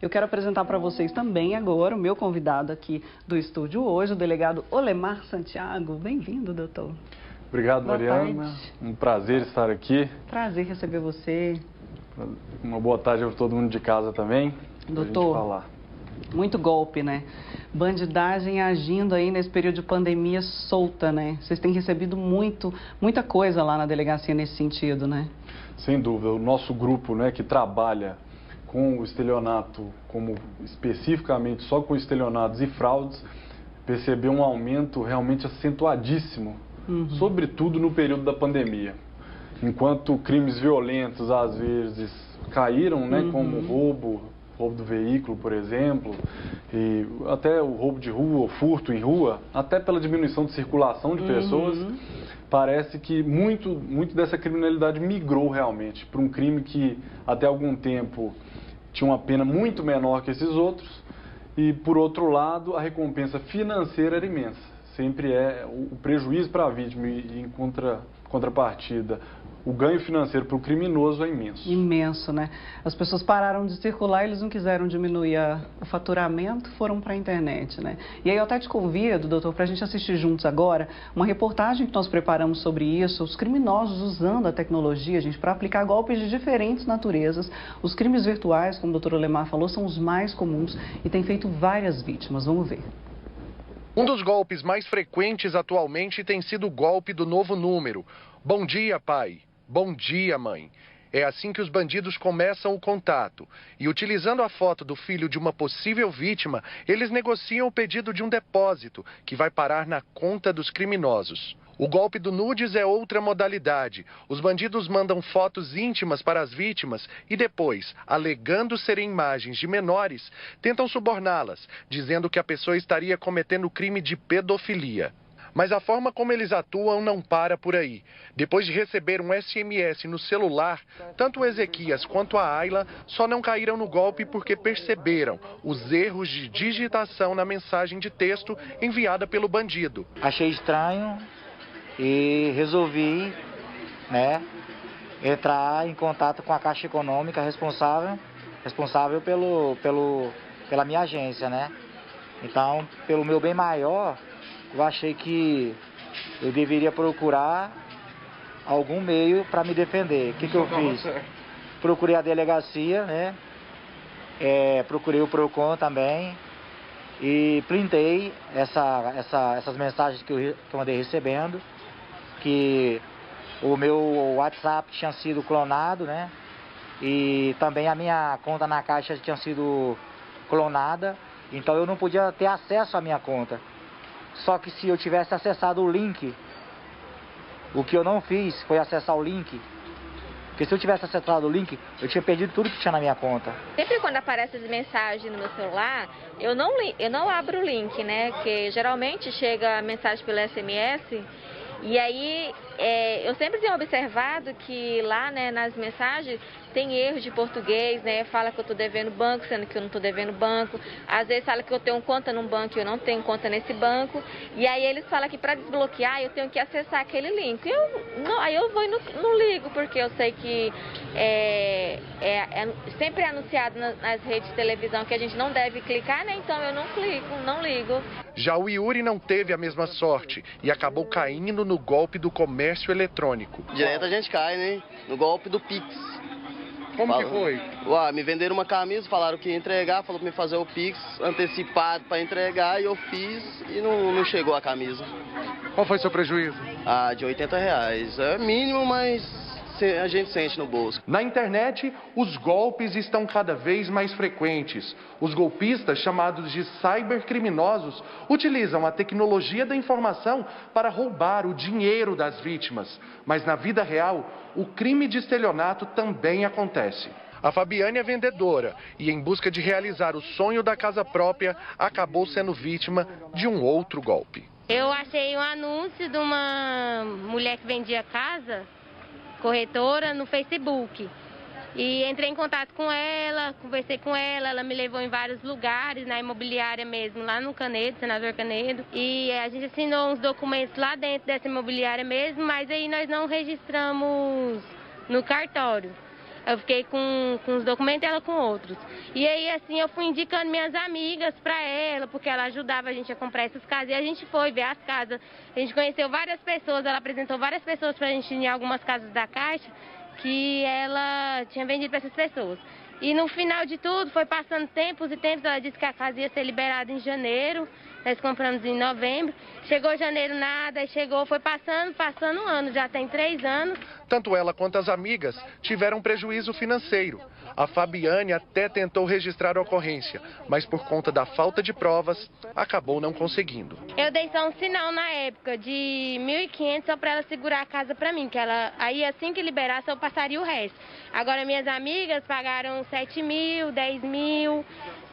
Eu quero apresentar para vocês também agora o meu convidado aqui do estúdio hoje, o delegado Olemar Santiago. Bem-vindo, doutor. Obrigado, Boa Mariana. Tarde. Um prazer estar aqui. Prazer receber você. Uma boa tarde a todo mundo de casa também. Doutor, falar. Muito golpe, né? Bandidagem agindo aí nesse período de pandemia solta, né? Vocês têm recebido muita coisa lá na delegacia nesse sentido, né? Sem dúvida. O nosso grupo, né, que trabalha com o estelionato, como especificamente só com estelionatos e fraudes, percebeu um aumento realmente acentuadíssimo, sobretudo no período da pandemia. Enquanto crimes violentos, às vezes, caíram, né, como roubo do veículo, por exemplo, e até o roubo de rua, o furto em rua, até pela diminuição de circulação de pessoas, parece que muito dessa criminalidade migrou realmente para um crime que até algum tempo tinha uma pena muito menor que esses outros e, por outro lado, a recompensa financeira era imensa. Sempre é o prejuízo para a vítima e em contrapartida, o ganho financeiro para o criminoso é imenso. Imenso, né? As pessoas pararam de circular, eles não quiseram diminuir o faturamento, foram para a internet, né? E aí eu até te convido, doutor, para a gente assistir juntos agora uma reportagem que nós preparamos sobre isso, os criminosos usando a tecnologia, gente, para aplicar golpes de diferentes naturezas. Os crimes virtuais, como o doutor Olemar falou, são os mais comuns e têm feito várias vítimas. Vamos ver. Um dos golpes mais frequentes atualmente tem sido o golpe do novo número. Bom dia, pai. Bom dia, mãe. É assim que os bandidos começam o contato. E utilizando a foto do filho de uma possível vítima, eles negociam o pedido de um depósito, que vai parar na conta dos criminosos. O golpe do nudes é outra modalidade. Os bandidos mandam fotos íntimas para as vítimas e depois, alegando serem imagens de menores, tentam suborná-las, dizendo que a pessoa estaria cometendo crime de pedofilia. Mas a forma como eles atuam não para por aí. Depois de receber um SMS no celular, tanto o Ezequias quanto a Ayla só não caíram no golpe porque perceberam os erros de digitação na mensagem de texto enviada pelo bandido. Achei estranho e resolvi, entrar em contato com a Caixa Econômica responsável pela minha agência, né? Então, pelo meu bem maior, eu achei que eu deveria procurar algum meio para me defender. O que eu fiz? Procurei a delegacia, né? Procurei o PROCON também e printei essas mensagens que eu andei recebendo, que o meu WhatsApp tinha sido clonado, né? E também a minha conta na Caixa tinha sido clonada, então eu não podia ter acesso à minha conta. Só que se eu tivesse acessado o link, o que eu não fiz foi acessar o link. Porque se eu tivesse acessado o link, eu tinha perdido tudo que tinha na minha conta. Sempre quando aparecem as mensagens no meu celular, eu não abro o link, né? Porque geralmente chega a mensagem pelo SMS. E aí, eu sempre tenho observado que lá, né, nas mensagens, tem erros de português, né? Fala que eu estou devendo banco, sendo que eu não estou devendo banco. Às vezes fala que eu tenho conta num banco e eu não tenho conta nesse banco. E aí eles falam que para desbloquear eu tenho que acessar aquele link. Aí eu vou e não ligo, porque eu sei que sempre é anunciado nas redes de televisão que a gente não deve clicar, né? Então eu não clico, não ligo. Já o Yuri não teve a mesma sorte e acabou caindo no golpe do comércio eletrônico. Direto a gente cai, né? No golpe do Pix. Como que foi? Me venderam uma camisa, falaram que ia entregar, falou pra me fazer o Pix antecipado para entregar e eu fiz e não chegou a camisa. Qual foi seu prejuízo? De R$80. É mínimo, mas a gente sente no bolso. Na internet, os golpes estão cada vez mais frequentes. Os golpistas, chamados de cybercriminosos, utilizam a tecnologia da informação para roubar o dinheiro das vítimas. Mas na vida real, o crime de estelionato também acontece. A Fabiane é vendedora e, em busca de realizar o sonho da casa própria, acabou sendo vítima de um outro golpe. Eu achei um anúncio de uma mulher que vendia casa, corretora, no Facebook. E entrei em contato com ela, conversei com ela, ela me levou em vários lugares, na imobiliária mesmo, lá no Canedo, Senador Canedo. E a gente assinou uns documentos lá dentro dessa imobiliária mesmo, mas aí nós não registramos no cartório. Eu fiquei com os documentos e ela com outros. E aí, assim, eu fui indicando minhas amigas para ela, porque ela ajudava a gente a comprar essas casas. E a gente foi ver as casas. A gente conheceu várias pessoas, ela apresentou várias pessoas para a gente ir em algumas casas da Caixa que ela tinha vendido para essas pessoas. E no final de tudo, foi passando tempos e tempos, ela disse que a casa ia ser liberada em janeiro, nós compramos em novembro, chegou janeiro nada, foi passando um ano, já tem 3 anos. Tanto ela quanto as amigas tiveram prejuízo financeiro. A Fabiane até tentou registrar a ocorrência, mas por conta da falta de provas, acabou não conseguindo. Eu dei só um sinal na época de 1.500 só para ela segurar a casa para mim, que ela aí assim que liberasse eu passaria o resto. Agora minhas amigas pagaram 7.000, 10.000,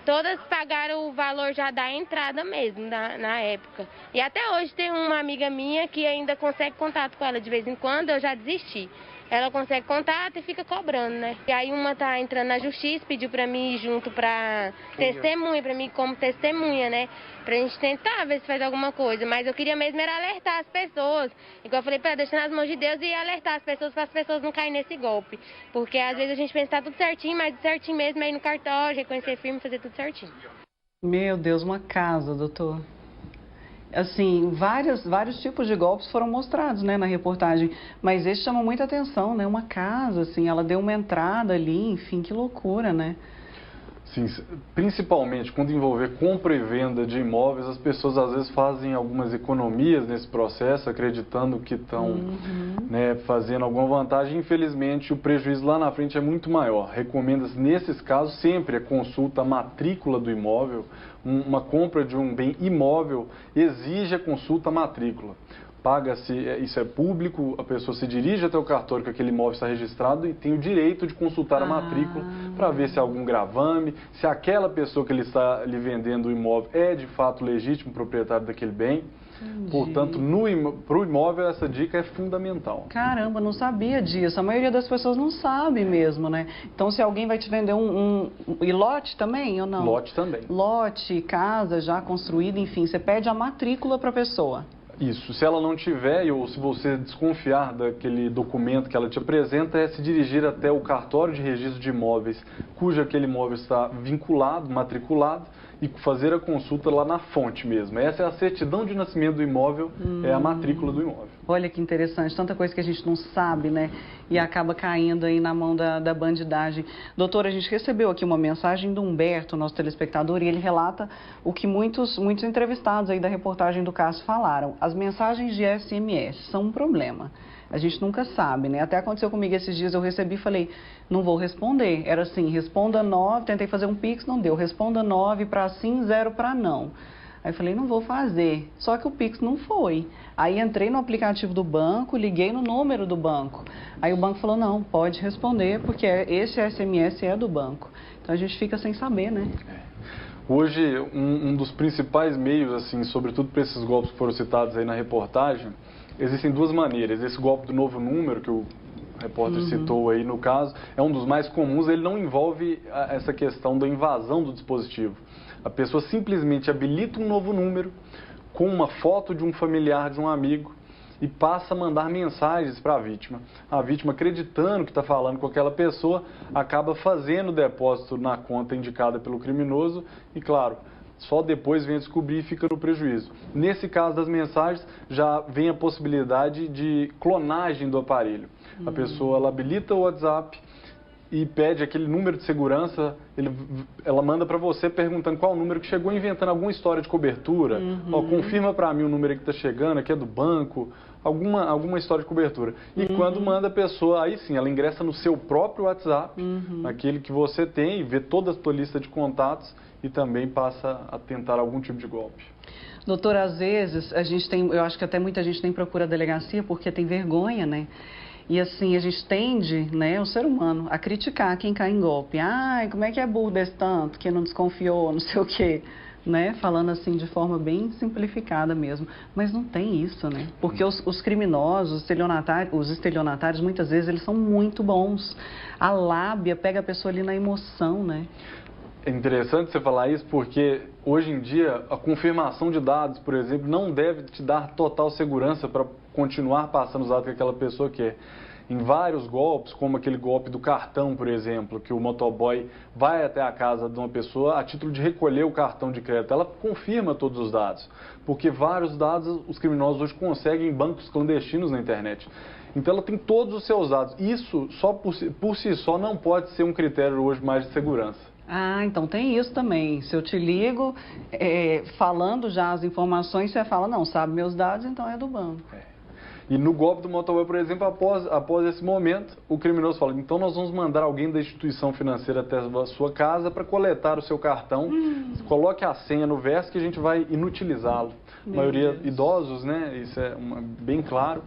todas pagaram o valor já da entrada mesmo, na época. E até hoje tem uma amiga minha que ainda consegue contato com ela de vez em quando, eu já desisti. Ela consegue contato e fica cobrando, né? E aí uma tá entrando na justiça, pediu pra mim ir junto pra testemunha, pra mim como testemunha, né? Pra gente tentar ver se faz alguma coisa. Mas eu queria mesmo era alertar as pessoas. Igual eu falei pra ela, deixar nas mãos de Deus e alertar as pessoas para as pessoas não caírem nesse golpe. Porque às vezes a gente pensa que tá tudo certinho, mas certinho mesmo é ir no cartório, reconhecer firme, fazer tudo certinho. Meu Deus, uma casa, doutor. Assim, vários tipos de golpes foram mostrados, né, na reportagem, mas esse chama muita atenção, né, uma casa, assim, ela deu uma entrada ali, enfim, que loucura, né? Sim, principalmente quando envolver compra e venda de imóveis, as pessoas às vezes fazem algumas economias nesse processo, acreditando que estão né, fazendo alguma vantagem. Infelizmente, o prejuízo lá na frente é muito maior. Recomenda-se, nesses casos, sempre a consulta à matrícula do imóvel. Uma compra de um bem imóvel exige a consulta à matrícula. Paga-se, isso é público, a pessoa se dirige até o cartório que aquele imóvel está registrado e tem o direito de consultar a matrícula para ver se há algum gravame, se aquela pessoa que ele está lhe vendendo o imóvel é de fato legítimo proprietário daquele bem. Entendi. Portanto, para o imóvel essa dica é fundamental. Caramba, não sabia disso. A maioria das pessoas não sabe mesmo, né? Então, se alguém vai te vender e lote também ou não? Lote também. Lote, casa já construída, enfim, você pede a matrícula para a pessoa. Isso, se ela não tiver ou se você desconfiar daquele documento que ela te apresenta, é se dirigir até o cartório de registro de imóveis cujo aquele imóvel está vinculado, matriculado, e fazer a consulta lá na fonte mesmo. Essa é a certidão de nascimento do imóvel, é a matrícula do imóvel. Olha que interessante, tanta coisa que a gente não sabe, né? E acaba caindo aí na mão da bandidagem. Doutora, a gente recebeu aqui uma mensagem do Humberto, nosso telespectador, e ele relata o que muitos entrevistados aí da reportagem do caso falaram. As mensagens de SMS são um problema. A gente nunca sabe, né? Até aconteceu comigo esses dias, eu recebi e falei, não vou responder. Era assim, responda 9, tentei fazer um Pix, não deu. Responda 9 para sim, 0 para não. Aí eu falei, não vou fazer. Só que o Pix não foi. Aí entrei no aplicativo do banco, liguei no número do banco. Aí o banco falou, não, pode responder, porque esse SMS é do banco. Então a gente fica sem saber, né? Hoje, um dos principais meios, assim, sobretudo para esses golpes que foram citados aí na reportagem, existem duas maneiras. Esse golpe do novo número, que o repórter citou aí no caso, é um dos mais comuns. Ele não envolve essa questão da invasão do dispositivo. A pessoa simplesmente habilita um novo número com uma foto de um familiar, de um amigo, e passa a mandar mensagens para a vítima. A vítima, acreditando que está falando com aquela pessoa, acaba fazendo o depósito na conta indicada pelo criminoso e, claro, só depois vem a descobrir e fica no prejuízo. Nesse caso das mensagens, já vem a possibilidade de clonagem do aparelho. A pessoa ela habilita o WhatsApp e pede aquele número de segurança, ela manda para você perguntando qual o número que chegou, inventando alguma história de cobertura. Ó, confirma para mim o número que está chegando, aqui é do banco, alguma história de cobertura. E quando manda a pessoa, aí sim, ela ingressa no seu próprio WhatsApp, naquele que você tem, vê toda a sua lista de contatos e também passa a tentar algum tipo de golpe. Doutora, às vezes a gente tem, eu acho que até muita gente nem procura a delegacia porque tem vergonha, né? E assim, a gente tende, né, o ser humano, a criticar quem cai em golpe. Ai, como é que é burro desse tanto, que não desconfiou, não sei o quê, né? Falando assim de forma bem simplificada mesmo. Mas não tem isso, né? Porque os criminosos, os estelionatários, muitas vezes eles são muito bons. A lábia pega a pessoa ali na emoção, né? É interessante você falar isso porque hoje em dia a confirmação de dados, por exemplo, não deve te dar total segurança para continuar passando os dados que aquela pessoa quer. em vários golpes, como aquele golpe do cartão, por exemplo, que o motoboy vai até a casa de uma pessoa a título de recolher o cartão de crédito. Ela confirma todos os dados, porque vários dados os criminosos hoje conseguem em bancos clandestinos na internet. Então ela tem todos os seus dados. Isso, só por si só, não pode ser um critério hoje mais de segurança. Ah, então tem isso também. Se eu te ligo, falando já as informações, você fala, não, sabe meus dados, então é do banco. E no golpe do motoboy, por exemplo, após esse momento, o criminoso fala, então nós vamos mandar alguém da instituição financeira até a sua casa para coletar o seu cartão, coloque a senha no verso que a gente vai inutilizá-lo. A maioria idosos, né, isso é bem claro,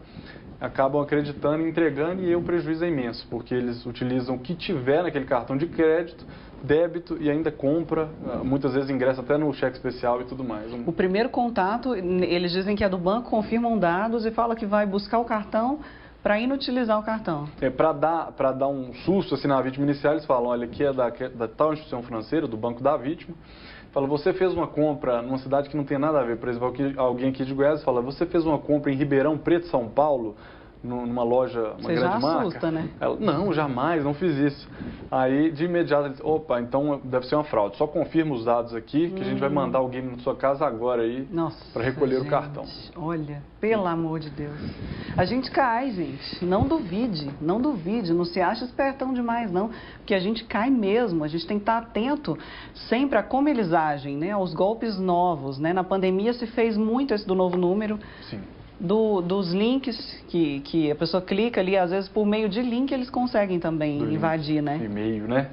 acabam acreditando e entregando, e aí o prejuízo é imenso, porque eles utilizam o que tiver naquele cartão de crédito, débito e ainda compra, muitas vezes ingressa até no cheque especial e tudo mais. O primeiro contato, eles dizem que é do banco, confirmam dados e fala que vai buscar o cartão para inutilizar o cartão. Para dar um susto assim, na vítima inicial, eles falam, olha, aqui é da tal instituição financeira, do banco da vítima, fala, você fez uma compra numa cidade que não tem nada a ver, por exemplo, alguém aqui de Goiás fala, você fez uma compra em Ribeirão Preto, São Paulo, numa loja, uma grande marca. Você já assusta, né? Ela, não, jamais, não fiz isso. Aí, de imediato, eles, opa, então deve ser uma fraude. Só confirma os dados aqui, que a gente vai mandar alguém na sua casa agora aí para recolher o cartão. Olha, pelo amor de Deus. A gente cai, gente. Não duvide, não duvide. Não se acha espertão demais, não. Porque a gente cai mesmo. A gente tem que estar atento sempre a como eles agem, né? Aos golpes novos, né? Na pandemia se fez muito esse do novo número. Sim. Dos links que a pessoa clica ali, às vezes por meio de link eles conseguem também invadir, né? E-mail, né?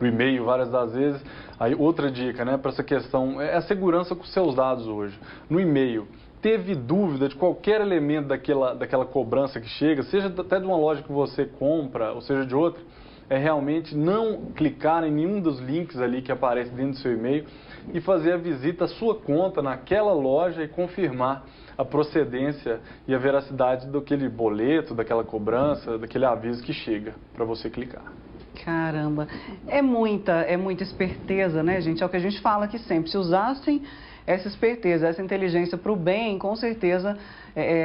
No e-mail, várias das vezes. Aí, outra dica, né, para essa questão, é a segurança com seus dados hoje. No e-mail, teve dúvida de qualquer elemento daquela cobrança que chega, seja até de uma loja que você compra, ou seja de outra, é realmente não clicar em nenhum dos links ali que aparece dentro do seu e-mail e fazer a visita à sua conta naquela loja e confirmar a procedência e a veracidade daquele boleto, daquela cobrança, daquele aviso que chega para você clicar. Caramba, é muita esperteza, né, gente? É o que a gente fala aqui sempre. Se usassem essa esperteza, essa inteligência para o bem, com certeza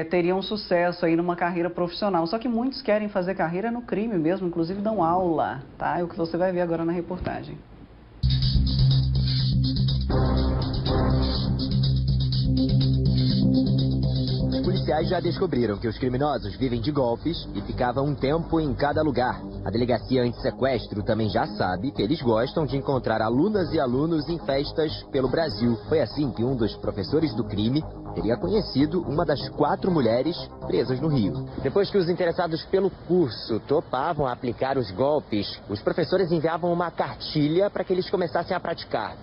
teriam sucesso aí numa carreira profissional. Só que muitos querem fazer carreira no crime mesmo, inclusive dão aula, tá? É o que você vai ver agora na reportagem. Os policiais já descobriram que os criminosos vivem de golpes e ficavam um tempo em cada lugar. A delegacia anti-sequestro também já sabe que eles gostam de encontrar alunas e alunos em festas pelo Brasil. Foi assim que um dos professores do crime teria conhecido uma das 4 mulheres presas no Rio. Depois que os interessados pelo curso topavam aplicar os golpes, os professores enviavam uma cartilha para que eles começassem a praticar.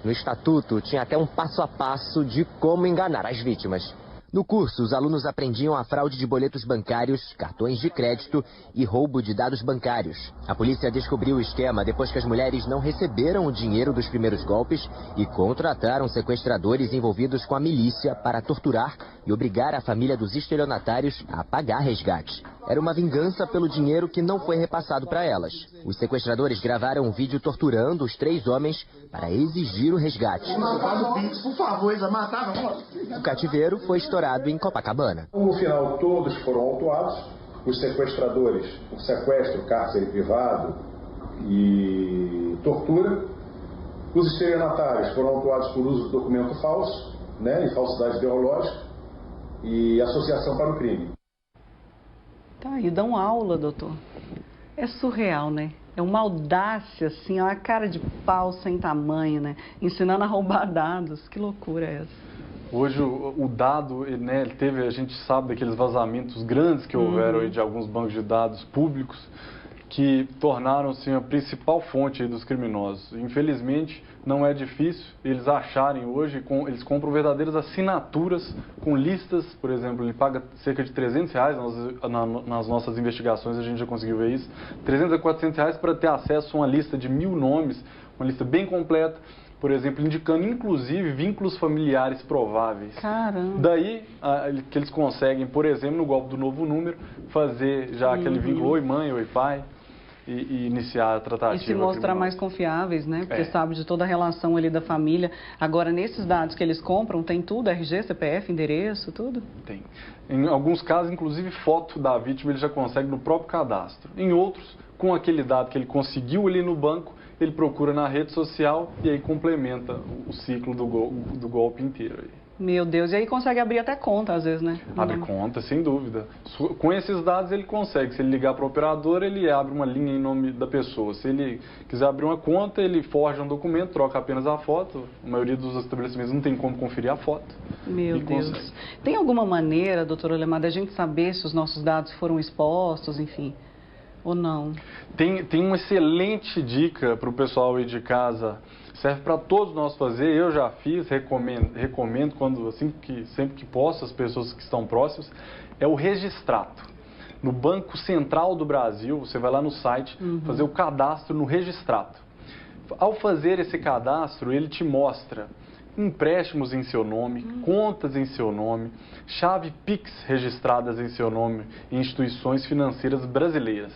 No estatuto tinha até um passo a passo de como enganar as vítimas. No curso, os alunos aprendiam a fraude de boletos bancários, cartões de crédito e roubo de dados bancários. A polícia descobriu o esquema depois que as mulheres não receberam o dinheiro dos primeiros golpes e contrataram sequestradores envolvidos com a milícia para torturar e obrigar a família dos estelionatários a pagar resgate. Era uma vingança pelo dinheiro que não foi repassado para elas. Os sequestradores gravaram um vídeo torturando os 3 homens para exigir o resgate. O cativeiro foi estourado em Copacabana. No final, todos foram autuados. Os sequestradores, por sequestro, cárcere privado e tortura. Os estelionatários foram autuados por uso de documento falso, né, e falsidade ideológica e associação para o crime. Tá aí, dão aula, doutor. É surreal, né? É uma audácia, assim, é uma cara de pau sem tamanho, né? Ensinando a roubar dados. Que loucura é essa? Hoje o dado, né, a gente sabe daqueles vazamentos grandes que houveram aí de alguns bancos de dados públicos que tornaram-se a principal fonte aí dos criminosos. Infelizmente, não é difícil eles acharem hoje, eles compram verdadeiras assinaturas com listas, por exemplo, ele paga cerca de R$300, nas nossas investigações a gente já conseguiu ver isso, R$300 a R$400 para ter acesso a uma lista de 1000 nomes, uma lista bem completa, por exemplo, indicando inclusive vínculos familiares prováveis. Caramba! Daí que eles conseguem, por exemplo, no golpe do novo número, fazer já aquele vínculo oi mãe, oi pai. e iniciar a tratativa. E se mostrar criminal. mais confiáveis, né? Porque sabe de toda a relação ali da família. Agora, nesses dados que eles compram, tem tudo? RG, CPF, endereço, tudo? Tem. Em alguns casos, inclusive, foto da vítima ele já consegue no próprio cadastro. Em outros, com aquele dado que ele conseguiu ali no banco, ele procura na rede social e aí complementa o ciclo do golpe inteiro. Aí. Meu Deus, e aí consegue abrir até conta, às vezes, né? Abre conta, sem dúvida. Com esses dados ele consegue. Se ele ligar para o operador, ele abre uma linha em nome da pessoa. Se ele quiser abrir uma conta, ele forja um documento, troca apenas a foto. A maioria dos estabelecimentos não tem como conferir a foto. Meu Deus. Consegue. Tem alguma maneira, doutor Olemar, da gente saber se os nossos dados foram expostos, enfim, ou não? Tem uma excelente dica para o pessoal aí de casa. Serve para todos nós fazer, eu já fiz, recomendo quando, sempre que posso, as pessoas que estão próximas, é o registrato. No Banco Central do Brasil, você vai lá no site, fazer o cadastro no registrato. Ao fazer esse cadastro, ele te mostra empréstimos em seu nome, contas em seu nome, chave Pix registradas em seu nome em instituições financeiras brasileiras.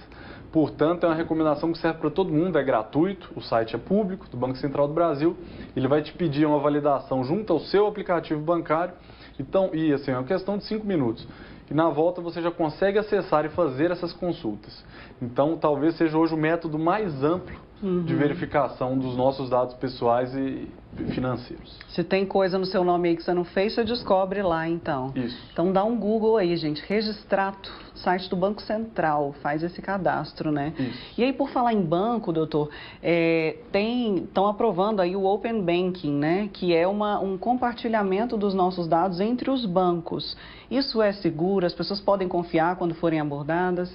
Portanto, é uma recomendação que serve para todo mundo, é gratuito, o site é público, do Banco Central do Brasil. Ele vai te pedir uma validação junto ao seu aplicativo bancário. Então, é uma questão de 5 minutos. E na volta você já consegue acessar e fazer essas consultas. Então, talvez seja hoje o método mais amplo de verificação dos nossos dados pessoais e financeiros. Se tem coisa no seu nome aí que você não fez, você descobre lá, então. Isso. Então dá um Google aí, gente. Registrato, site do Banco Central, faz esse cadastro, né? Isso. E aí, por falar em banco, doutor, estão aprovando aí o Open Banking, né? Que é um compartilhamento dos nossos dados entre os bancos. Isso é seguro? As pessoas podem confiar quando forem abordadas?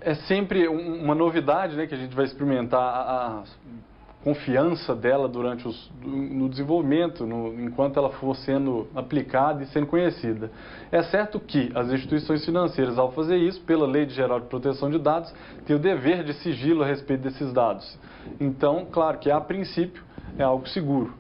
É sempre uma novidade, né, que a gente vai experimentar a confiança dela no desenvolvimento, enquanto ela for sendo aplicada e sendo conhecida. É certo que as instituições financeiras, ao fazer isso, pela Lei Geral de Proteção de Dados, têm o dever de sigilo a respeito desses dados. Então, claro que a princípio é algo seguro.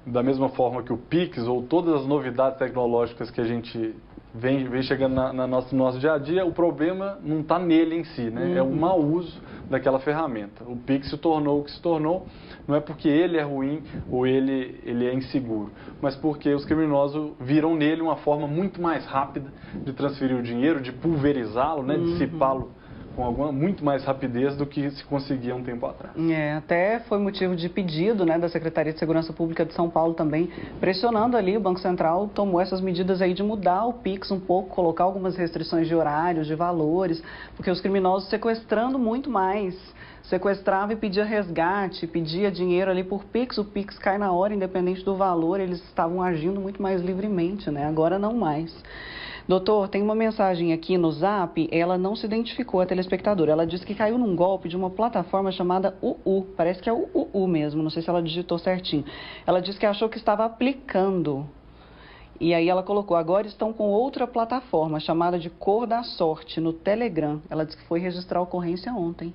Da mesma forma que o Pix ou todas as novidades tecnológicas que a gente vem chegando no nosso dia a dia, o problema não está nele em si, né? É o mau uso daquela ferramenta. O Pix se tornou o que se tornou, não é porque ele é ruim ou ele é inseguro, mas porque os criminosos viram nele uma forma muito mais rápida de transferir o dinheiro, de pulverizá-lo, né? Dissipá-lo com muito mais rapidez do que se conseguia um tempo atrás. Até foi motivo de pedido, né, da Secretaria de Segurança Pública de São Paulo também, pressionando ali, o Banco Central tomou essas medidas aí de mudar o Pix um pouco, colocar algumas restrições de horários, de valores, porque os criminosos sequestrando muito mais, sequestrava e pedia resgate, pedia dinheiro ali por Pix, o Pix cai na hora, independente do valor, eles estavam agindo muito mais livremente, né, agora não mais. Doutor, tem uma mensagem aqui no Zap, ela não se identificou, a telespectadora. Ela disse que caiu num golpe de uma plataforma chamada UU, parece que é o UU mesmo, não sei se ela digitou certinho. Ela disse que achou que estava aplicando. E aí ela colocou, agora estão com outra plataforma chamada de Cor da Sorte, no Telegram. Ela disse que foi registrar a ocorrência ontem.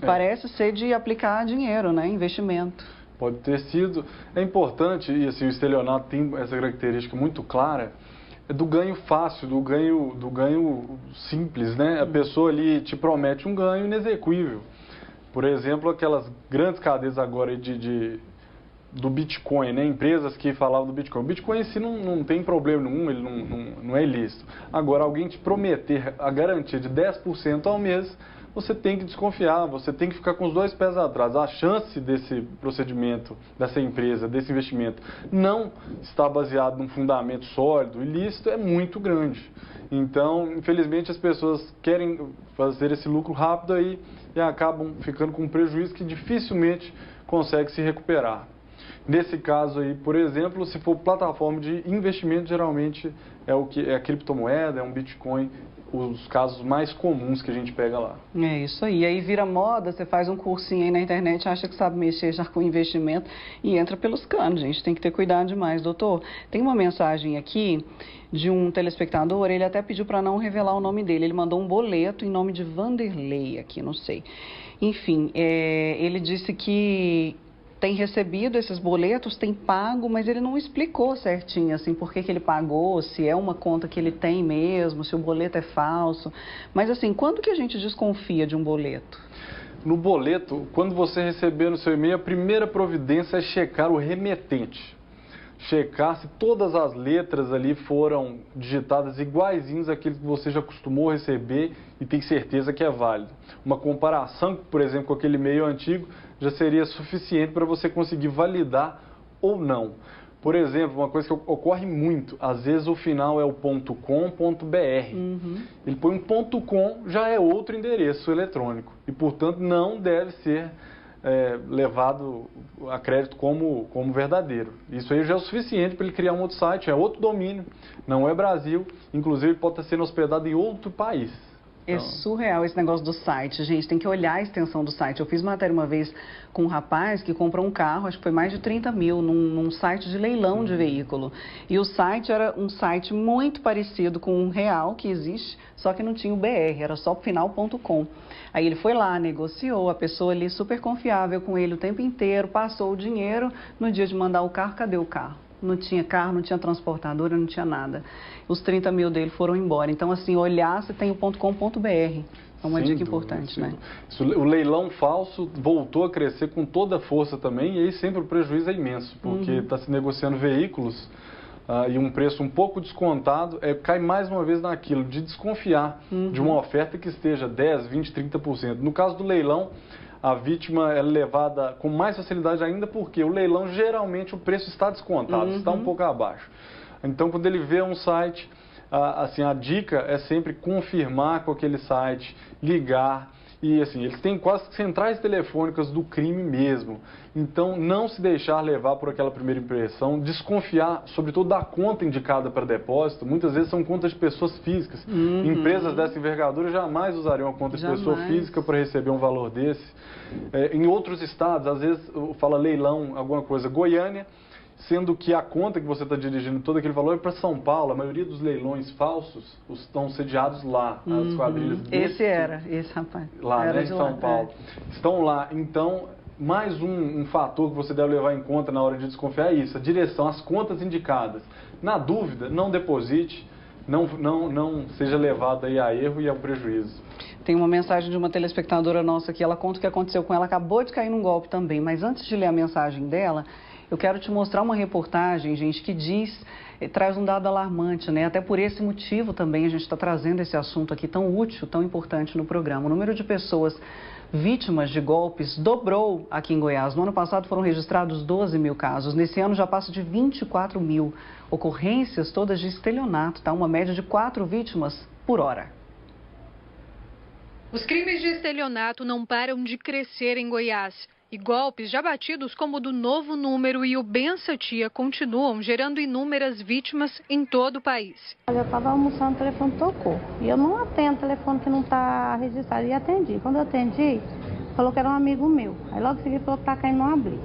Parece ser de aplicar dinheiro, né, investimento. Pode ter sido. É importante, e assim, o estelionato tem essa característica muito clara, do ganho fácil, do ganho simples, né? A pessoa ali te promete um ganho inexequível. Por exemplo, aquelas grandes cadeias agora do Bitcoin, né? Empresas que falavam do Bitcoin. O Bitcoin em si não tem problema nenhum, ele não é ilícito. Agora, alguém te prometer a garantia de 10% ao mês, você tem que desconfiar, você tem que ficar com os 2 pés atrás. A chance desse procedimento, dessa empresa, desse investimento, não estar baseado num fundamento sólido, ilícito, é muito grande. Então, infelizmente, as pessoas querem fazer esse lucro rápido aí e acabam ficando com um prejuízo que dificilmente consegue se recuperar. Nesse caso aí, por exemplo, se for plataforma de investimento, geralmente é a criptomoeda, é um Bitcoin, os casos mais comuns que a gente pega lá. É isso aí. Aí vira moda, você faz um cursinho aí na internet, acha que sabe mexer já com investimento e entra pelos canos, gente. Tem que ter cuidado demais. Doutor, tem uma mensagem aqui de um telespectador, ele até pediu para não revelar o nome dele. Ele mandou um boleto em nome de Vanderlei aqui, não sei. Enfim, ele disse que tem recebido esses boletos, tem pago, mas ele não explicou certinho, assim, por que ele pagou, se é uma conta que ele tem mesmo, se o boleto é falso. Mas, assim, quando que a gente desconfia de um boleto? No boleto, quando você receber no seu e-mail, a primeira providência é checar o remetente. Checar se todas as letras ali foram digitadas iguaizinhas àquilo que você já costumou receber e tem certeza que é válido. Uma comparação, por exemplo, com aquele e-mail antigo já seria suficiente para você conseguir validar ou não. Por exemplo, uma coisa que ocorre muito, às vezes o final é o .com.br. Ele põe um .com, já é outro endereço eletrônico e, portanto, não deve ser levado a crédito como verdadeiro. Isso aí já é o suficiente para ele criar um outro site, é outro domínio, não é Brasil, inclusive ele pode estar sendo hospedado em outro país. É surreal esse negócio do site, gente, tem que olhar a extensão do site. Eu fiz matéria uma vez com um rapaz que comprou um carro, acho que foi mais de 30 mil, num site de leilão de veículo. E o site era um site muito parecido com um real que existe, só que não tinha o BR, era só final.com. Aí ele foi lá, negociou, a pessoa ali super confiável com ele o tempo inteiro, passou o dinheiro, no dia de mandar o carro, cadê o carro? Não tinha carro, não tinha transportadora, não tinha nada. Os 30 mil dele foram embora. Então, assim, olhar se tem o .com.br. É uma dica importante, né? O leilão falso voltou a crescer com toda a força também, e aí sempre o prejuízo é imenso, porque está se negociando veículos e um preço um pouco descontado, cai mais uma vez naquilo de desconfiar de uma oferta que esteja 10%, 20%, 30%. No caso do leilão, a vítima é levada com mais facilidade ainda porque o leilão, geralmente, o preço está descontado, está um pouco abaixo. Então, quando ele vê um site, assim, a dica é sempre confirmar com aquele site, ligar. E, assim, eles têm quase centrais telefônicas do crime mesmo. Então, não se deixar levar por aquela primeira impressão, desconfiar, sobretudo, da conta indicada para depósito. Muitas vezes são contas de pessoas físicas. Empresas dessa envergadura jamais usariam a conta de pessoa física para receber um valor desse. Em outros estados, às vezes, fala leilão, alguma coisa, Goiânia, sendo que a conta que você está dirigindo, todo aquele valor é para São Paulo. A maioria dos leilões falsos estão sediados lá, as quadrilhas. Esse rapaz. Lá, era né, em São Paulo. Estão lá. Então, mais um fator que você deve levar em conta na hora de desconfiar é isso, a direção, as contas indicadas. Na dúvida, não deposite, não seja levado aí a erro e ao prejuízo. Tem uma mensagem de uma telespectadora nossa que ela conta o que aconteceu com ela, acabou de cair num golpe também, mas antes de ler a mensagem dela, eu quero te mostrar uma reportagem, gente, que traz um dado alarmante, né? Até por esse motivo também a gente está trazendo esse assunto aqui tão útil, tão importante no programa. O número de pessoas vítimas de golpes dobrou aqui em Goiás. No ano passado foram registrados 12 mil casos. Nesse ano já passa de 24 mil ocorrências, todas de estelionato, tá? Uma média de 4 vítimas por hora. Os crimes de estelionato não param de crescer em Goiás. E golpes já batidos como o do Novo Número e o Bença Tia continuam gerando inúmeras vítimas em todo o país. Eu estava almoçando, o telefone tocou. E eu não atendo telefone que não está registrado. E atendi. Quando eu atendi, falou que era um amigo meu. Aí logo em seguida falou que está caindo numa blitz.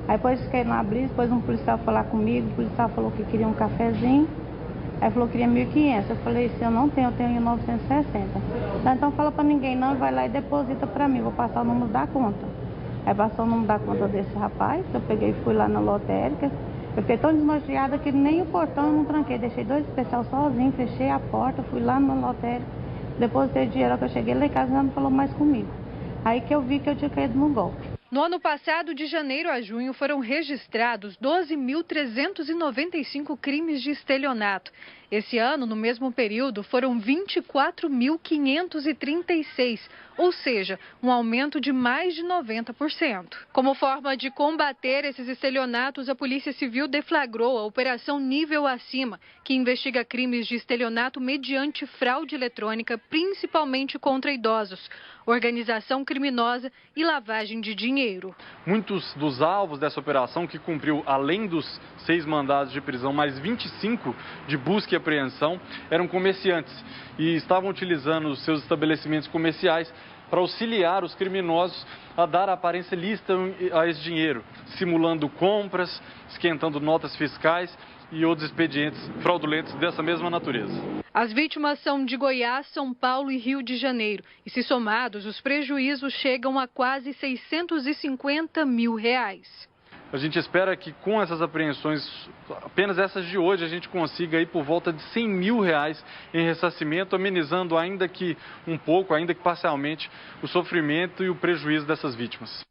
Aí depois fiquei numa blitz, depois um policial foi lá comigo. O policial falou que queria um cafezinho. Aí falou que queria 1.500. Eu falei, se eu não tenho, eu tenho 960. Então fala para ninguém não, vai lá e deposita para mim. Vou passar o número da conta. Aí passou o número da conta desse rapaz, eu peguei e fui lá na lotérica. Eu fiquei tão desnorteada que nem o portão eu não tranquei. Deixei 2 especial sozinho, fechei a porta, fui lá na lotérica, depositei dinheiro. Que eu cheguei lá em casa, já não falou mais comigo. Aí que eu vi que eu tinha caído no golpe. No ano passado, de janeiro a junho, foram registrados 12.395 crimes de estelionato. Esse ano, no mesmo período, foram 24.536, ou seja, um aumento de mais de 90%. Como forma de combater esses estelionatos, a Polícia Civil deflagrou a Operação Nível Acima, que investiga crimes de estelionato mediante fraude eletrônica, principalmente contra idosos, organização criminosa e lavagem de dinheiro. Muitos dos alvos dessa operação, que cumpriu, além dos 6 mandados de prisão, mais 25 de busca e apreensão, eram comerciantes e estavam utilizando os seus estabelecimentos comerciais para auxiliar os criminosos a dar a aparência lícita a esse dinheiro, simulando compras, esquentando notas fiscais e outros expedientes fraudulentos dessa mesma natureza. As vítimas são de Goiás, São Paulo e Rio de Janeiro. E se somados, os prejuízos chegam a quase R$650 mil. A gente espera que com essas apreensões, apenas essas de hoje, a gente consiga ir por volta de R$100 mil em ressarcimento, amenizando ainda que um pouco, ainda que parcialmente, o sofrimento e o prejuízo dessas vítimas.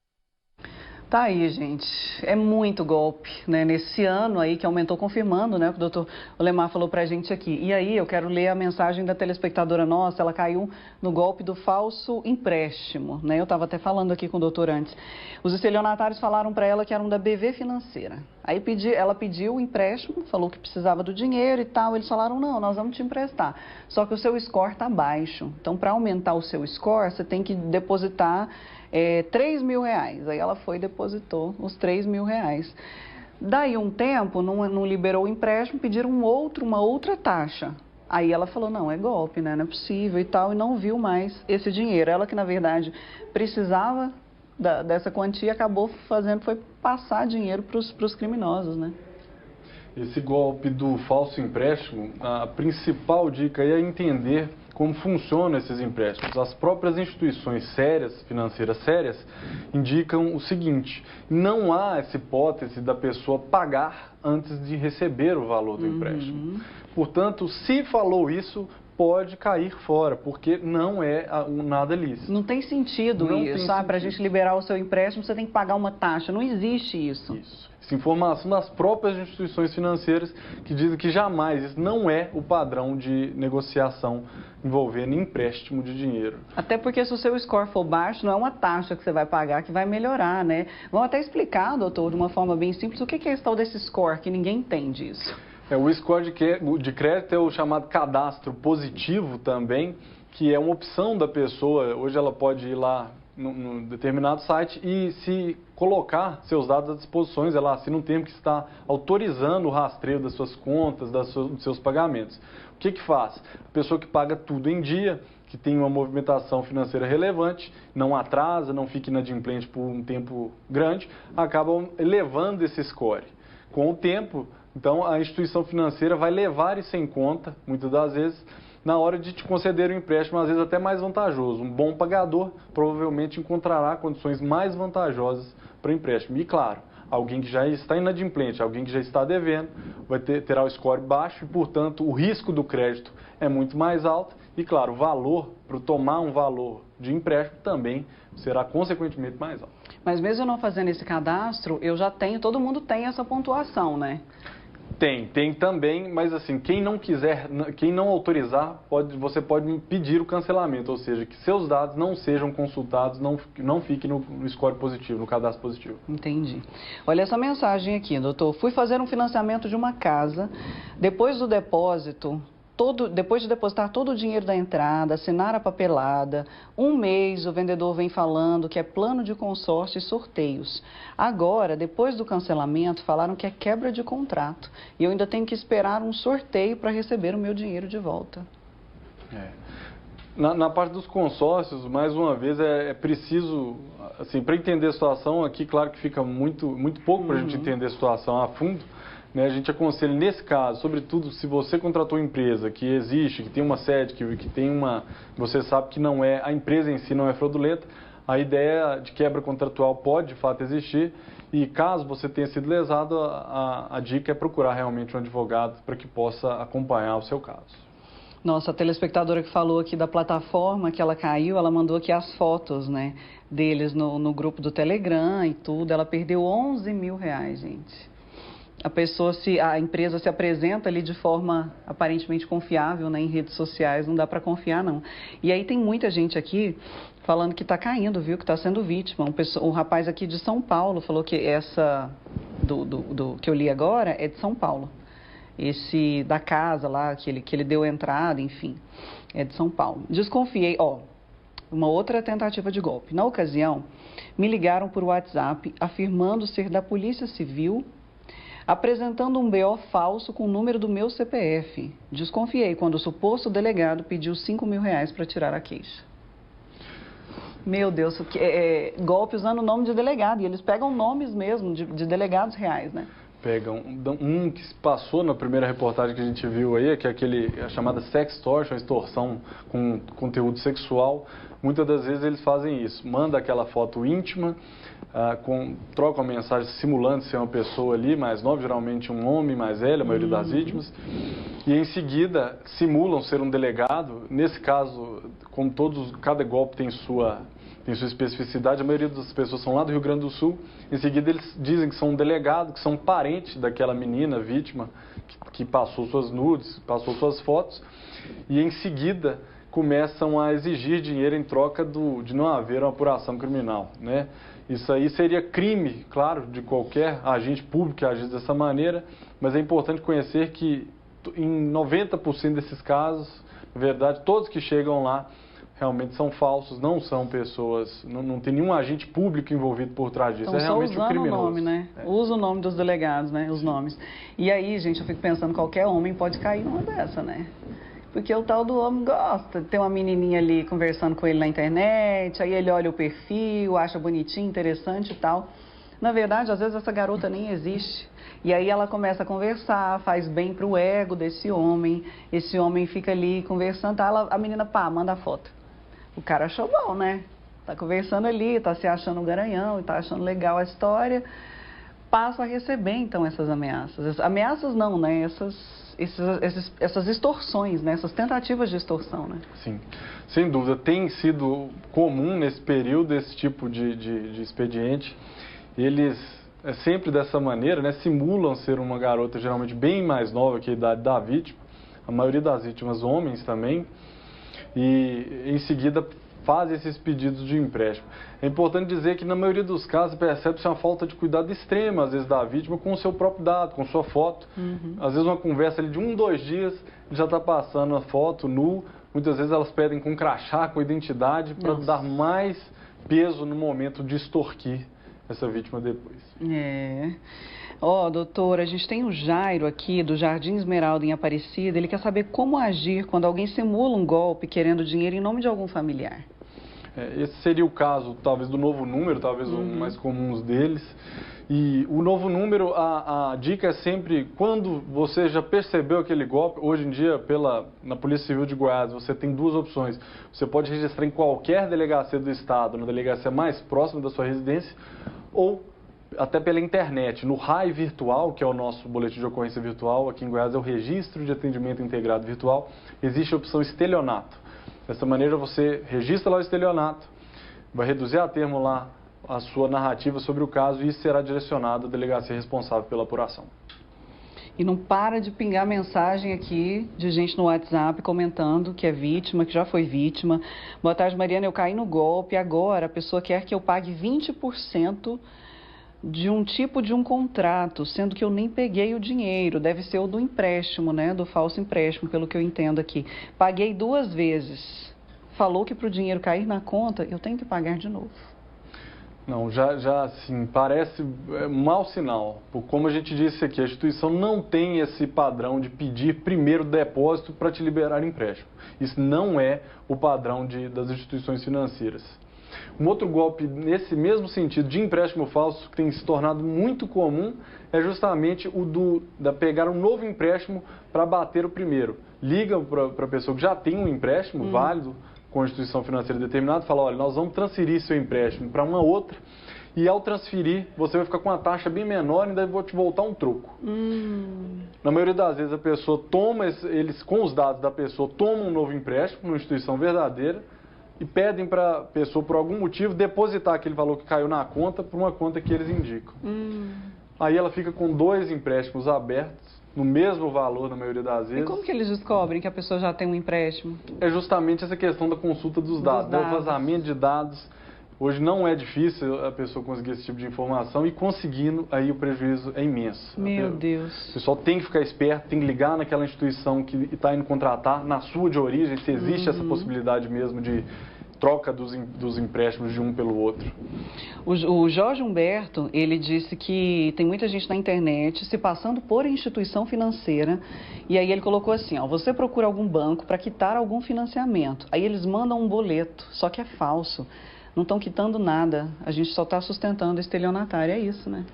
Tá aí, gente. É muito golpe, né? Nesse ano aí que aumentou, confirmando, né? O que o doutor Olemar falou pra gente aqui. E aí eu quero ler a mensagem da telespectadora nossa. Ela caiu no golpe do falso empréstimo, né? Eu estava até falando aqui com o doutor antes. Os estelionatários falaram para ela que eram da BV Financeira. Aí ela pediu o empréstimo, falou que precisava do dinheiro e tal. Eles falaram, não, nós vamos te emprestar. Só que o seu score tá baixo. Então, para aumentar o seu score, você tem que depositar R$3 mil. Aí ela foi e depositou os R$3 mil. Daí um tempo, não liberou o empréstimo, pediram uma outra taxa. Aí ela falou, não, é golpe, né? Não é possível e tal, e não viu mais esse dinheiro. Ela que, na verdade, precisava dessa quantia, acabou foi passar dinheiro para os criminosos, né? Esse golpe do falso empréstimo, a principal dica é entender como funcionam esses empréstimos. As próprias instituições sérias, financeiras sérias, indicam o seguinte: não há essa hipótese da pessoa pagar antes de receber o valor do empréstimo. Portanto, se falou isso, pode cair fora, porque não é nada lícito. Não tem sentido isso, sabe? Para a gente liberar o seu empréstimo, você tem que pagar uma taxa. Não existe isso. Essa informação das próprias instituições financeiras que dizem que jamais, isso não é o padrão de negociação envolvendo empréstimo de dinheiro. Até porque se o seu score for baixo, não é uma taxa que você vai pagar que vai melhorar, né? Vamos até explicar, doutor, de uma forma bem simples, o que é esse tal desse score, que ninguém entende isso. O score de crédito é o chamado cadastro positivo também, que é uma opção da pessoa. Hoje ela pode ir lá num determinado site e se colocar seus dados à disposição. Ela assina um termo que está autorizando o rastreio das suas contas, dos seus pagamentos. O que faz? A pessoa que paga tudo em dia, que tem uma movimentação financeira relevante, não atrasa, não fica inadimplente por um tempo grande, acaba elevando esse score. Com o tempo, então, a instituição financeira vai levar isso em conta, muitas das vezes, na hora de te conceder um empréstimo, às vezes até mais vantajoso. Um bom pagador provavelmente encontrará condições mais vantajosas para o empréstimo. E, claro, alguém que já está inadimplente, alguém que já está devendo, terá o score baixo e, portanto, o risco do crédito é muito mais alto. E, claro, o valor, para tomar um valor de empréstimo, também será consequentemente mais alto. Mas mesmo eu não fazendo esse cadastro, eu já tenho, todo mundo tem essa pontuação, né? Tem também, mas assim, quem não quiser, quem não autorizar, você pode pedir o cancelamento, ou seja, que seus dados não sejam consultados, não fiquem no score positivo, no cadastro positivo. Entendi. Olha essa mensagem aqui, doutor. Fui fazer um financiamento de uma casa, depois do depósito, depois de depositar todo o dinheiro da entrada, assinar a papelada, um mês o vendedor vem falando que é plano de consórcio e sorteios. Agora, depois do cancelamento, falaram que é quebra de contrato. E eu ainda tenho que esperar um sorteio para receber o meu dinheiro de volta. Na parte dos consórcios, mais uma vez, é preciso, assim, para entender a situação, aqui claro que fica muito pouco para a gente entender a situação a fundo. A gente aconselha, nesse caso, sobretudo se você contratou uma empresa que existe, que tem uma sede, que tem você sabe que não é, a empresa em si não é fraudulenta, a ideia de quebra contratual pode de fato existir e caso você tenha sido lesado, a dica é procurar realmente um advogado para que possa acompanhar o seu caso. Nossa, a telespectadora que falou aqui da plataforma que ela caiu, ela mandou aqui as fotos, né, deles no grupo do Telegram e tudo, ela perdeu R$11 mil, gente. A empresa se apresenta ali de forma aparentemente confiável, né, em redes sociais, não dá para confiar não. E aí tem muita gente aqui falando que está caindo, viu, que está sendo vítima. Um rapaz aqui de São Paulo falou que essa que eu li agora é de São Paulo. Esse da casa lá que ele deu entrada, enfim, é de São Paulo. Desconfiei, uma outra tentativa de golpe. Na ocasião, me ligaram por WhatsApp afirmando ser da Polícia Civil, apresentando um BO falso com o número do meu CPF. Desconfiei quando o suposto delegado pediu R$5 mil para tirar a queixa. Meu Deus, golpe usando o nome de delegado. E eles pegam nomes mesmo de delegados reais, né? pegam um que se passou na primeira reportagem que a gente viu aí, que é a chamada sextortion, extorsão com conteúdo sexual. Muitas das vezes eles fazem isso, manda aquela foto íntima, troca uma mensagem simulando ser uma pessoa ali mais nova, geralmente um homem mais velho, a maioria das vítimas, e em seguida simulam ser um delegado. Nesse caso, como cada golpe tem sua especificidade, a maioria das pessoas são lá do Rio Grande do Sul. Em seguida eles dizem que são um delegado, que são parentes daquela menina vítima que passou suas nudes, passou suas fotos, e em seguida começam a exigir dinheiro em troca de não haver uma apuração criminal, né? Isso aí seria crime, claro, de qualquer agente público que agisse dessa maneira, mas é importante conhecer que em 90% desses casos, na verdade, todos que chegam lá realmente são falsos, não são pessoas, não tem nenhum agente público envolvido por trás disso, então, é realmente um criminoso. O nome, né? Usa o nome dos delegados, né? Os nomes. E aí, gente, eu fico pensando, qualquer homem pode cair numa dessa, né? Porque o tal do homem gosta de ter uma menininha ali conversando com ele na internet, aí ele olha o perfil, acha bonitinho, interessante e tal. Na verdade, às vezes essa garota nem existe. E aí ela começa a conversar, faz bem pro ego desse homem, esse homem fica ali conversando, tá? A menina, manda a foto. O cara achou bom, né? Tá conversando ali, tá se achando um garanhão e tá achando legal a história. Passa a receber, então, essas ameaças. Ameaças não, né? Essas extorsões, né? Essas tentativas de extorsão, né? Sim, sem dúvida. Tem sido comum nesse período esse tipo de expediente. Eles, sempre dessa maneira, né? Simulam ser uma garota geralmente bem mais nova que a idade da vítima. A maioria das vítimas, homens também. E em seguida fazem esses pedidos de empréstimo. É importante dizer que na maioria dos casos percebe-se uma falta de cuidado extrema, às vezes, da vítima com o seu próprio dado, com sua foto. Às vezes uma conversa ali de 2 dias já está passando a foto nu. Muitas vezes elas pedem com crachá, com identidade, para dar mais peso no momento de extorquir essa vítima depois. Doutora, a gente tem o Jairo aqui, do Jardim Esmeralda, em Aparecida. Ele quer saber como agir quando alguém simula um golpe querendo dinheiro em nome de algum familiar. Esse seria o caso, talvez, do novo número, talvez um mais comum deles. E o novo número, a dica é sempre, quando você já percebeu aquele golpe, hoje em dia, na Polícia Civil de Goiás, você tem 2 opções. Você pode registrar em qualquer delegacia do estado, na delegacia mais próxima da sua residência, ou até pela internet, no RAI Virtual, que é o nosso boletim de ocorrência virtual, aqui em Goiás é o Registro de Atendimento Integrado Virtual, existe a opção estelionato. Dessa maneira você registra lá o estelionato, vai reduzir a termo lá a sua narrativa sobre o caso e isso será direcionado à delegacia responsável pela apuração. E não para de pingar mensagem aqui de gente no WhatsApp comentando que é vítima, que já foi vítima. Boa tarde, Mariana, eu caí no golpe, agora a pessoa quer que eu pague 20% de um tipo de um contrato, sendo que eu nem peguei o dinheiro, deve ser o do empréstimo, né, do falso empréstimo, pelo que eu entendo aqui. Paguei 2 vezes, falou que para o dinheiro cair na conta, eu tenho que pagar de novo. Não, já assim, parece um mau sinal. Como a gente disse aqui, a instituição não tem esse padrão de pedir primeiro depósito para te liberar empréstimo. Isso não é o padrão das instituições financeiras. Um outro golpe nesse mesmo sentido de empréstimo falso que tem se tornado muito comum é justamente o da pegar um novo empréstimo para bater o primeiro. Liga para a pessoa que já tem um empréstimo válido com a instituição financeira determinada, fala, olha, nós vamos transferir seu empréstimo para uma outra e ao transferir você vai ficar com uma taxa bem menor e ainda vou te voltar um troco. Na maioria das vezes a pessoa toma, eles com os dados da pessoa tomam um novo empréstimo numa instituição verdadeira e pedem para a pessoa, por algum motivo, depositar aquele valor que caiu na conta por uma conta que eles indicam. Aí ela fica com 2 empréstimos abertos, no mesmo valor na maioria das vezes. E como que eles descobrem que a pessoa já tem um empréstimo? É justamente essa questão da consulta dos dados, do vazamento de dados. Hoje não é difícil a pessoa conseguir esse tipo de informação e conseguindo, aí o prejuízo é imenso. Meu Deus. O pessoal tem que ficar esperto, tem que ligar naquela instituição que está indo contratar, na sua de origem, se existe essa possibilidade mesmo de troca dos empréstimos de um pelo outro. O Jorge Humberto, ele disse que tem muita gente na internet se passando por instituição financeira e aí ele colocou assim, você procura algum banco para quitar algum financiamento, aí eles mandam um boleto, só que é falso. Não estão quitando nada, a gente só está sustentando o estelionatário, é isso, né?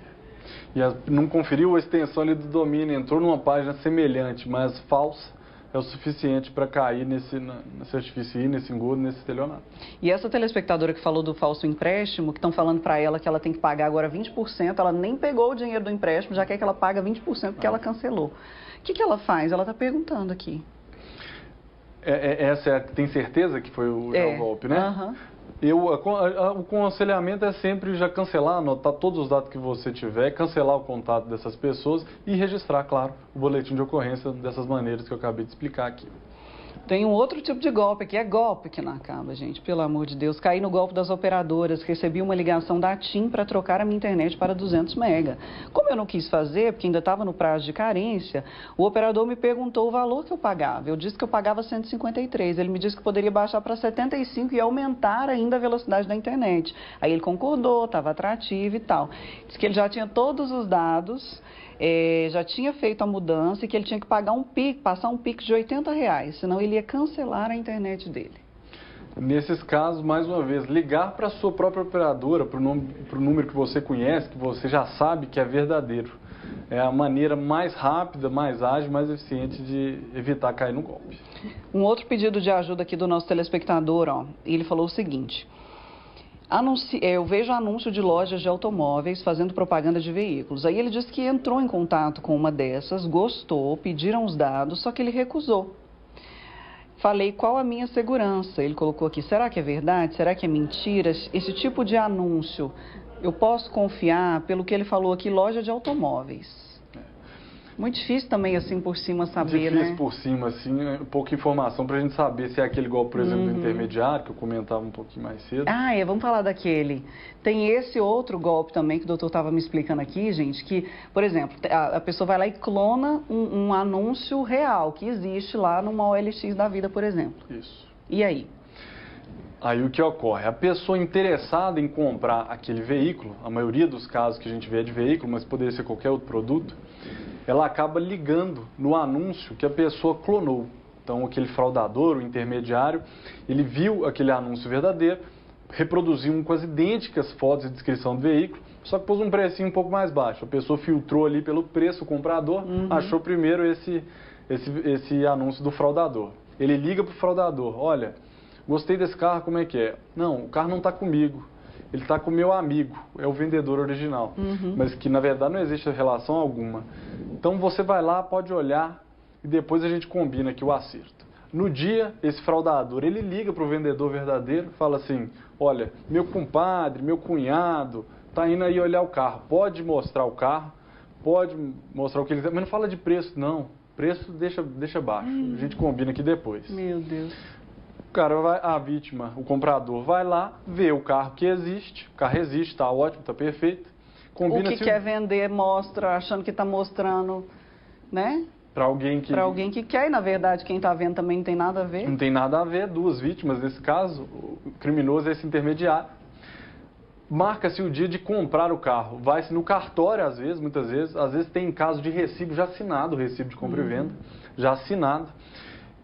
E não conferiu a extensão ali do domínio, entrou numa página semelhante, mas falsa, é o suficiente para cair nesse artifício, nesse engodo, nesse estelionato. E essa telespectadora que falou do falso empréstimo, que estão falando para ela que ela tem que pagar agora 20%, ela nem pegou o dinheiro do empréstimo, já quer que ela paga 20% porque ela cancelou. O que ela faz? Ela está perguntando aqui. Tem certeza que foi o golpe, né? Aham. O aconselhamento é sempre já cancelar, anotar todos os dados que você tiver, cancelar o contato dessas pessoas e registrar, claro, o boletim de ocorrência dessas maneiras que eu acabei de explicar aqui. Tem um outro tipo de golpe, que é golpe que não acaba, gente, pelo amor de Deus. Caí no golpe das operadoras, recebi uma ligação da TIM para trocar a minha internet para 200 mega. Como eu não quis fazer, porque ainda estava no prazo de carência, o operador me perguntou o valor que eu pagava. Eu disse que eu pagava 153, ele me disse que poderia baixar para 75 e aumentar ainda a velocidade da internet. Aí ele concordou, estava atrativo e tal. Disse que ele já tinha todos os dados, já tinha feito a mudança e que ele tinha que pagar passar um PIX de R$80, senão ele ia cancelar a internet dele. Nesses casos, mais uma vez, ligar para a sua própria operadora, para o número que você conhece, que você já sabe que é verdadeiro. É a maneira mais rápida, mais ágil, mais eficiente de evitar cair no golpe. Um outro pedido de ajuda aqui do nosso telespectador, ele falou o seguinte: eu vejo anúncio de lojas de automóveis fazendo propaganda de veículos. Aí ele disse que entrou em contato com uma dessas, gostou, pediram os dados, só que ele recusou. Falei, qual a minha segurança? Ele colocou aqui, será que é verdade? Será que é mentira? Esse tipo de anúncio, eu posso confiar? Pelo que ele falou aqui, loja de automóveis. Muito difícil também, assim, por cima saber, né? Difícil por cima, assim, pouca informação para a gente saber se é aquele golpe, por exemplo, do intermediário, que eu comentava um pouquinho mais cedo. Vamos falar daquele. Tem esse outro golpe também que o doutor estava me explicando aqui, gente, que, por exemplo, a pessoa vai lá e clona um anúncio real que existe lá numa OLX da vida, por exemplo. Isso. E aí? Aí o que ocorre? A pessoa interessada em comprar aquele veículo, a maioria dos casos que a gente vê é de veículo, mas poderia ser qualquer outro produto, ela acaba ligando no anúncio que a pessoa clonou. Então, aquele fraudador, o intermediário, ele viu aquele anúncio verdadeiro, reproduziu com as idênticas fotos e descrição do veículo, só que pôs um precinho um pouco mais baixo. A pessoa filtrou ali pelo preço, o comprador achou primeiro esse anúncio do fraudador. Ele liga para o fraudador, olha, gostei desse carro, como é que é? Não, o carro não está comigo. Ele está com o meu amigo, é o vendedor original, mas que na verdade não existe relação alguma. Então você vai lá, pode olhar e depois a gente combina aqui o acerto. No dia, esse fraudador, ele liga para o vendedor verdadeiro e fala assim, olha, meu compadre, meu cunhado, está indo aí olhar o carro, pode mostrar o carro, pode mostrar o que ele quiser, mas não fala de preço não, preço deixa baixo, a gente combina aqui depois. Meu Deus. A vítima, o comprador, vai lá, vê o carro que existe, o carro existe, está ótimo, está perfeito. Combina o que quer vender, mostra, achando que está mostrando, né? Para alguém que quer, e na verdade quem está vendo também não tem nada a ver. Não tem nada a ver, duas vítimas nesse caso, o criminoso é esse intermediário. Marca-se o dia de comprar o carro, vai-se no cartório muitas vezes tem caso de recibo já assinado, recibo de compra e venda, já assinado.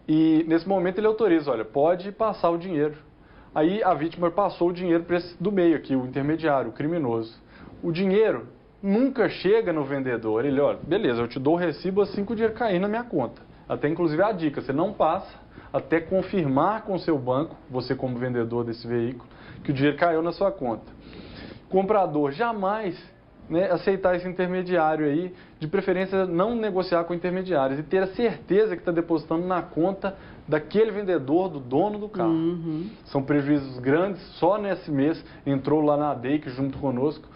E nesse momento ele autoriza, olha, pode passar o dinheiro. Aí a vítima passou o dinheiro para esse do meio aqui, o intermediário, o criminoso. O dinheiro nunca chega no vendedor. Ele, olha, beleza, eu te dou o recibo assim que o dinheiro cair na minha conta. Até inclusive a dica, você não passa até confirmar com o seu banco, você como vendedor desse veículo, que o dinheiro caiu na sua conta. Comprador jamais aceitar esse intermediário aí, de preferência não negociar com intermediários e ter a certeza que está depositando na conta daquele vendedor, do dono do carro. São prejuízos grandes, só nesse mês entrou lá na ADEIC junto conosco,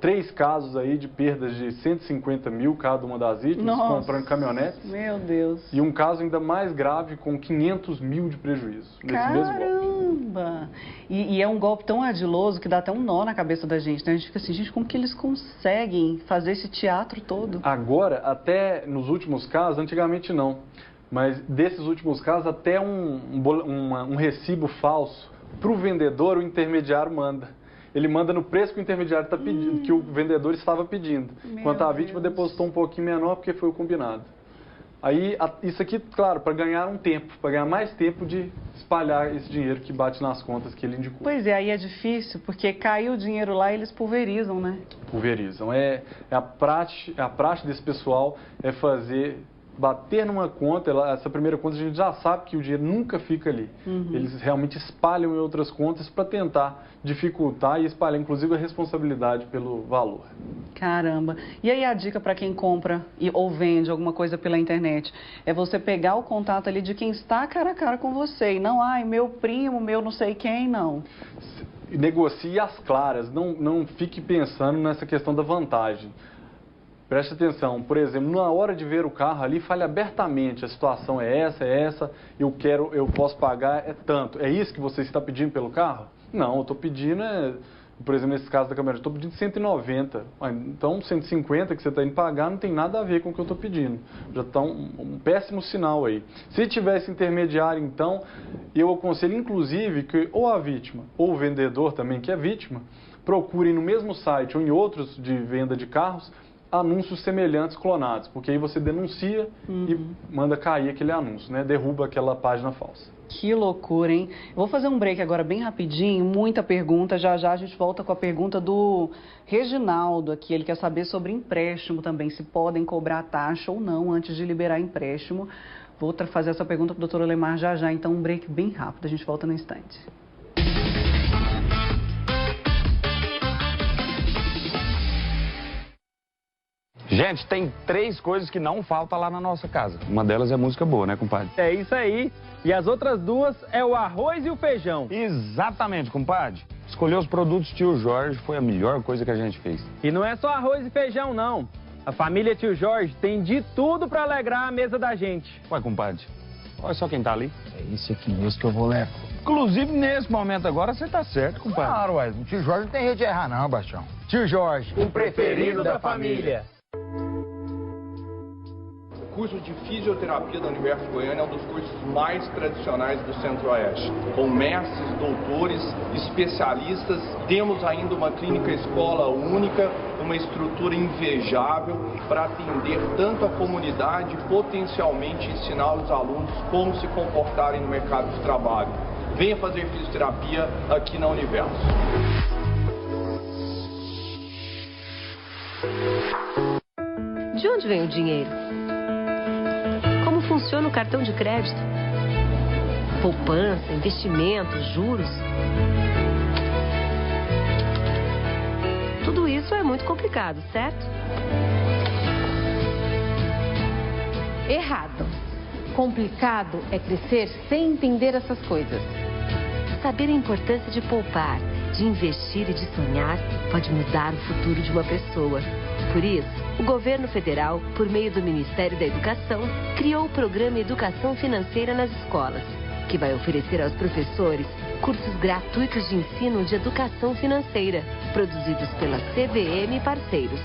3 casos aí de perdas de 150 mil cada uma das vítimas, comprando caminhonetes. Meu Deus. E um caso ainda mais grave com 500 mil de prejuízo nesse mesmo golpe. Caramba! E é um golpe tão ardiloso que dá até um nó na cabeça da gente, né? A gente fica assim, gente, como que eles conseguem fazer esse teatro todo? Agora, até nos últimos casos, antigamente não, mas desses últimos casos, até um recibo falso para o vendedor, o intermediário manda. Ele manda no preço que o intermediário está pedindo, que o vendedor estava pedindo. Enquanto a vítima depositou um pouquinho menor porque foi o combinado. Aí, isso aqui, claro, para ganhar um tempo, para ganhar mais tempo de espalhar esse dinheiro que bate nas contas que ele indicou. Pois é, aí é difícil, porque caiu o dinheiro lá e eles pulverizam, né? Pulverizam. A praxe desse pessoal é bater numa conta, essa primeira conta a gente já sabe que o dinheiro nunca fica ali. Eles realmente espalham em outras contas para tentar dificultar e espalhar, inclusive, a responsabilidade pelo valor. Caramba. E aí a dica para quem compra ou vende alguma coisa pela internet é você pegar o contato ali de quem está cara a cara com você e não, meu primo, meu não sei quem, não. Negocie às claras, não fique pensando nessa questão da vantagem. Preste atenção, por exemplo, na hora de ver o carro ali, fale abertamente, a situação é essa, eu posso pagar, é tanto. É isso que você está pedindo pelo carro? Não, eu estou pedindo, por exemplo, nesse caso da caminhonete, estou pedindo 190. Então, 150 que você está indo pagar não tem nada a ver com o que eu estou pedindo. Já está um péssimo sinal aí. Se tivesse intermediário, então, eu aconselho, inclusive, que ou a vítima, ou o vendedor também, que é vítima, procurem no mesmo site ou em outros de venda de carros, anúncios semelhantes clonados, porque aí você denuncia e manda cair aquele anúncio, né? Derruba aquela página falsa. Que loucura, hein? Vou fazer um break agora bem rapidinho, muita pergunta, já a gente volta com a pergunta do Reginaldo aqui, ele quer saber sobre empréstimo também, se podem cobrar taxa ou não antes de liberar empréstimo. Vou fazer essa pergunta para o doutor Olemar já, então um break bem rápido, a gente volta no instante. Gente, tem 3 coisas que não faltam lá na nossa casa. Uma delas é música boa, né, compadre? É isso aí. E as outras 2 é o arroz e o feijão. Exatamente, compadre. Escolher os produtos Tio Jorge foi a melhor coisa que a gente fez. E não é só arroz e feijão, não. A família Tio Jorge tem de tudo para alegrar a mesa da gente. Ué, compadre, olha só quem tá ali. É isso aqui mesmo que eu vou levar. Inclusive, nesse momento agora, você tá certo, compadre. Claro, ué. O Tio Jorge não tem jeito de errar, não, Bastião. Tio Jorge, o preferido da família. O curso de fisioterapia da Universo Goiânia é um dos cursos mais tradicionais do Centro-Oeste. Com mestres, doutores, especialistas, temos ainda uma clínica escola única, uma estrutura invejável para atender tanto a comunidade e potencialmente ensinar os alunos como se comportarem no mercado de trabalho. Venha fazer fisioterapia aqui na Universo. De onde vem o dinheiro? Como funciona o cartão de crédito? Poupança, investimentos, juros? Tudo isso é muito complicado, certo? Errado. Complicado é crescer sem entender essas coisas. Saber a importância de poupar, de investir e de sonhar pode mudar o futuro de uma pessoa. Por isso, o governo federal, por meio do Ministério da Educação, criou o programa Educação Financeira nas Escolas, que vai oferecer aos professores cursos gratuitos de ensino de educação financeira, produzidos pela CVM e parceiros.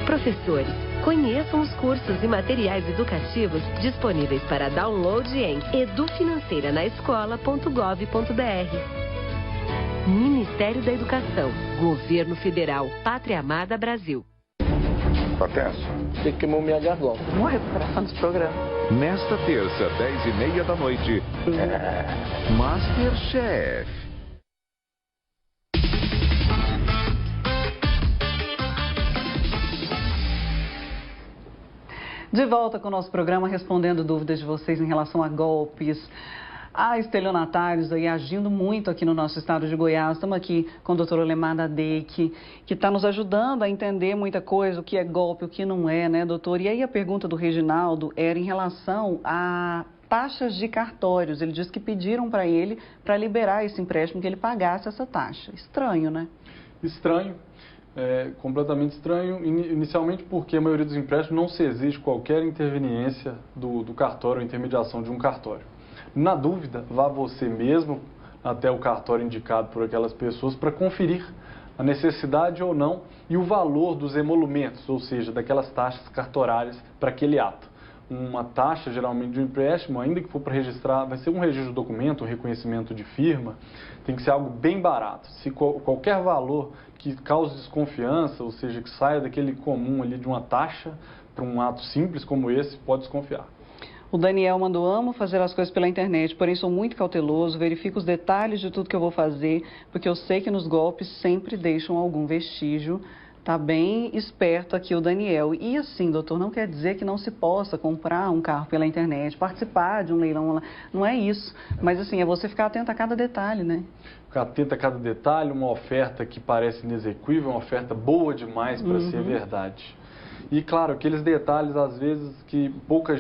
Professores, conheçam os cursos e materiais educativos disponíveis para download em edufinanceiranaescola.gov.br. Ministério da Educação, Governo Federal, Pátria Amada Brasil. Atenção. Você queimou minha garganta. Uma recuperação dos programas. Nesta terça, 10h30 da noite, Masterchef. De volta com o nosso programa, respondendo dúvidas de vocês em relação a golpes. Há estelionatários aí agindo muito aqui no nosso estado de Goiás. Estamos aqui com o doutor Olemar da DEIC, que está nos ajudando a entender muita coisa, o que é golpe, o que não é, né, doutor? E aí a pergunta do Reginaldo era em relação a taxas de cartórios. Ele disse que pediram para ele para liberar esse empréstimo, que ele pagasse essa taxa. Estranho, né? Estranho. Completamente estranho, inicialmente porque a maioria dos empréstimos não se exige qualquer interveniência do cartório, ou intermediação de um cartório. Na dúvida, vá você mesmo até o cartório indicado por aquelas pessoas para conferir a necessidade ou não e o valor dos emolumentos, ou seja, daquelas taxas cartorárias para aquele ato. uma taxa, geralmente, de um empréstimo, ainda que for para registrar, vai ser um registro de documento, um reconhecimento de firma, tem que ser algo bem barato. Se qualquer valor que cause desconfiança, ou seja, que saia daquele comum ali de uma taxa para um ato simples como esse, pode desconfiar. O Daniel mandou: amo fazer as coisas pela internet, porém sou muito cauteloso, verifico os detalhes de tudo que eu vou fazer, porque eu sei que nos golpes sempre deixam algum vestígio. Tá bem esperto aqui o Daniel. E assim, doutor, não quer dizer que não se possa comprar um carro pela internet, participar de um leilão, não é isso. Mas assim, é você ficar atento a cada detalhe, né? Ficar atento a cada detalhe, uma oferta que parece inexequível, uma oferta boa demais para ser verdade. E claro, aqueles detalhes, às vezes, que muita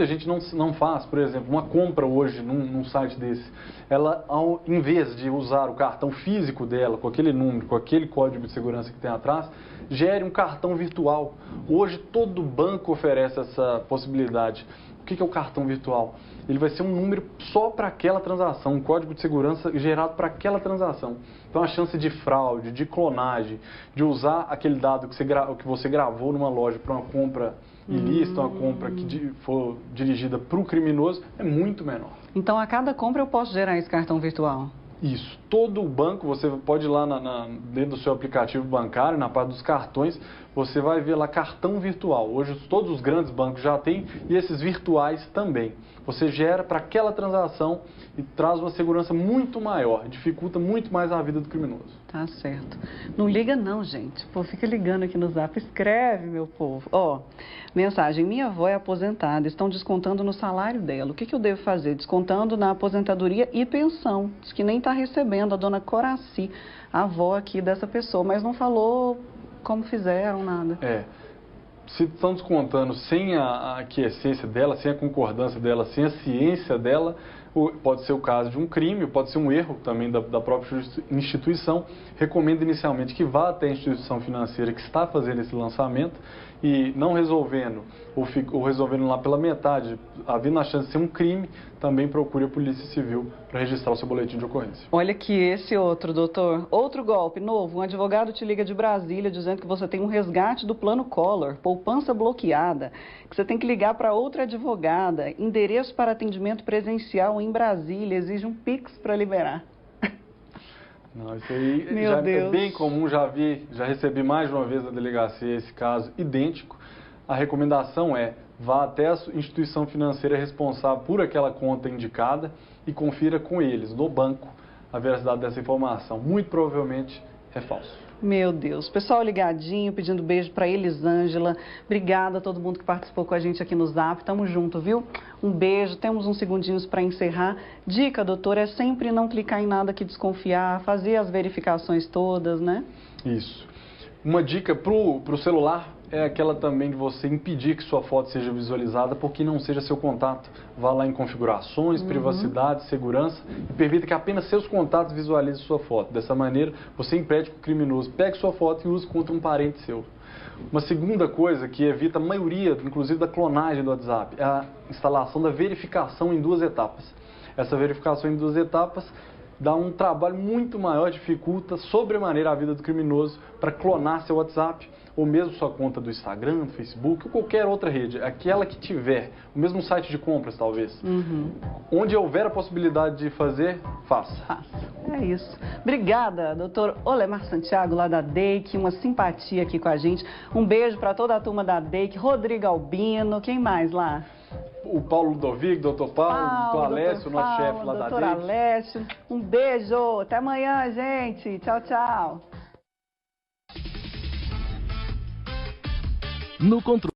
gente não faz. Por exemplo, uma compra hoje num site desse, ela, em vez de usar o cartão físico dela, com aquele número, com aquele código de segurança que tem atrás, gere um cartão virtual. Hoje todo banco oferece essa possibilidade. O que é o cartão virtual? Ele vai ser um número só para aquela transação, um código de segurança gerado para aquela transação. Então a chance de fraude, de clonagem, de usar aquele dado que você gravou numa loja para uma compra ilícita, uma compra que for dirigida para o criminoso, é muito menor. Então a cada compra eu posso gerar esse cartão virtual? Isso. Todo o banco, você pode ir lá dentro do seu aplicativo bancário, na parte dos cartões, você vai ver lá cartão virtual. Hoje todos os grandes bancos já têm e esses virtuais também. Você gera para aquela transação e traz uma segurança muito maior, dificulta muito mais a vida do criminoso. Tá certo. Não liga não, gente. Pô, fica ligando aqui no Zap, escreve, meu povo. Ó, mensagem: minha avó é aposentada, estão descontando no salário dela. O que eu devo fazer? Descontando na aposentadoria e pensão. Diz que nem está recebendo, a dona Coraci, a avó aqui dessa pessoa, mas não falou como fizeram, nada. Se estão descontando sem a aquiescência dela, sem a concordância dela, sem a ciência dela, pode ser o caso de um crime, pode ser um erro também da própria instituição. Recomendo inicialmente que vá até a instituição financeira que está fazendo esse lançamento e não resolvendo, ou resolvendo lá pela metade, havendo a chance de ser um crime, também procure a Polícia Civil para registrar o seu boletim de ocorrência. Olha aqui esse outro, doutor. Outro golpe novo. Um advogado te liga de Brasília dizendo que você tem um resgate do plano Collor, poupança bloqueada, que você tem que ligar para outra advogada, endereço para atendimento presencial em Brasília, exige um Pix para liberar. Não, isso aí é bem comum, já recebi mais de uma vez na delegacia esse caso idêntico. A recomendação é: vá até a instituição financeira responsável por aquela conta indicada e confira com eles, no banco, a veracidade dessa informação. Muito provavelmente é falso. Meu Deus. Pessoal ligadinho, pedindo beijo para Elisângela. Obrigada a todo mundo que participou com a gente aqui no Zap. Tamo junto, viu? Um beijo. Temos uns segundinhos para encerrar. Dica, doutor, é sempre não clicar em nada que desconfiar, fazer as verificações todas, né? Isso. Uma dica pro celular é aquela também de você impedir que sua foto seja visualizada porque não seja seu contato. Vá lá em configurações, privacidade, segurança e permita que apenas seus contatos visualizem sua foto. Dessa maneira, você impede que o criminoso pegue sua foto e use contra um parente seu. Uma segunda coisa que evita a maioria, inclusive da clonagem do WhatsApp, é a instalação da verificação em 2 etapas. Essa verificação em 2 etapas dá um trabalho muito maior, dificulta sobremaneira a vida do criminoso para clonar seu WhatsApp, ou mesmo sua conta do Instagram, do Facebook, ou qualquer outra rede, aquela que tiver, o mesmo site de compras talvez. Onde houver a possibilidade de fazer, faça. É isso. Obrigada, doutor Olemar Santiago, lá da DEIC, uma simpatia aqui com a gente. Um beijo para toda a turma da DEIC, Rodrigo Albino, quem mais lá? O Paulo Ludovic, doutor Paulo, o Alessio, nosso chefe lá da DEIC. Doutor Alessio, um beijo, até amanhã, gente. Tchau, tchau. No controle